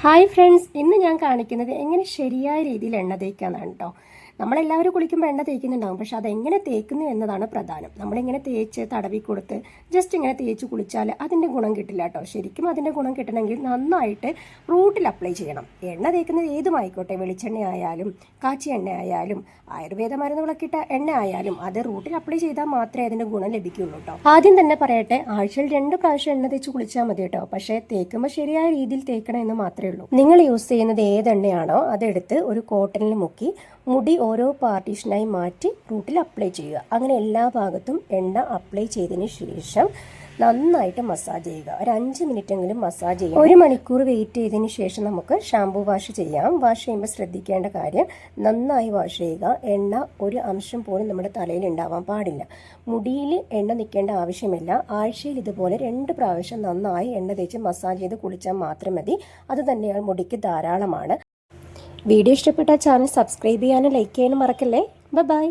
Hi friends, ഇന്ന് ഞാൻ കാണിക്കുന്നത് എങ്ങനെ ശരിയായ രീതിയിൽ എണ്ണ തേക്കാന്നാണ് കേട്ടോ. നമ്മളെല്ലാവരും കുളിക്കുമ്പോൾ എണ്ണ തേക്കുന്നുണ്ടാകും, പക്ഷെ അതെങ്ങനെ തേക്കുന്നു എന്നതാണ് പ്രധാനം. നമ്മളിങ്ങനെ തേച്ച് തടവി കൊടുത്ത് ജസ്റ്റ് ഇങ്ങനെ തേച്ച് കുളിച്ചാൽ അതിൻ്റെ ഗുണം കിട്ടില്ല കേട്ടോ. ശരിക്കും അതിൻ്റെ ഗുണം കിട്ടണമെങ്കിൽ നന്നായിട്ട് റൂട്ടിൽ അപ്ലൈ ചെയ്യണം. എണ്ണ തേക്കുന്നത് ഏതുമായിക്കോട്ടെ, വെളിച്ചെണ്ണ ആയാലും കാച്ചിയ എണ്ണ ആയാലും ആയുർവേദ മരുന്നുകളൊക്കെ ഇട്ട എണ്ണ ആയാലും അത് റൂട്ടിൽ അപ്ലൈ ചെയ്താൽ മാത്രമേ അതിൻ്റെ ഗുണം ലഭിക്കുകയുള്ളൂ കേട്ടോ. ആദ്യം തന്നെ പറയട്ടെ, ആഴ്ചയിൽ 2 പ്രാവശ്യം എണ്ണ തേച്ച് കുളിച്ചാൽ മതി കേട്ടോ. പക്ഷേ തേക്കുമ്പോൾ ശരിയായ രീതിയിൽ തേക്കണം എന്ന് മാത്രമേ ഉള്ളൂ. നിങ്ങൾ യൂസ് ചെയ്യുന്നത് ഏതെണ്ണയാണോ അതെടുത്ത് ഒരു കോട്ടണിൽ മുക്കി മുടി ഓരോ പാർട്ടീഷനായി മാറ്റി റൂട്ടിൽ അപ്ലൈ ചെയ്യുക. അങ്ങനെ എല്ലാ ഭാഗത്തും എണ്ണ അപ്ലൈ ചെയ്തതിന് ശേഷം നന്നായിട്ട് മസാജ് ചെയ്യുക. ഒരു 5 മിനിറ്റെങ്കിലും മസാജ് ചെയ്യുക. 1 മണിക്കൂർ വെയിറ്റ് ചെയ്തതിന് ശേഷം നമുക്ക് ഷാംപൂ വാഷ് ചെയ്യാം. വാഷ് ചെയ്യുമ്പോൾ ശ്രദ്ധിക്കേണ്ട കാര്യം, നന്നായി വാഷ് ചെയ്യുക. എണ്ണ ഒരു അംശം പോലും നമ്മുടെ തലയിൽ ഉണ്ടാവാൻ പാടില്ല. മുടിയിൽ എണ്ണ നിൽക്കേണ്ട ആവശ്യമില്ല. ആഴ്ചയിൽ ഇതുപോലെ 2 പ്രാവശ്യം നന്നായി എണ്ണ തേച്ച് മസാജ് ചെയ്ത് കുളിച്ചാൽ മാത്രം മതി. അത് തന്നെയാണ് മുടിക്ക് ധാരാളമാണ്. വീഡിയോ ഇഷ്ടപ്പെട്ട ചാനൽ സബ്സ്ക്രൈബ് ചെയ്യാനും ലൈക്ക് ചെയ്യാനും മറക്കല്ലേ. ബൈ.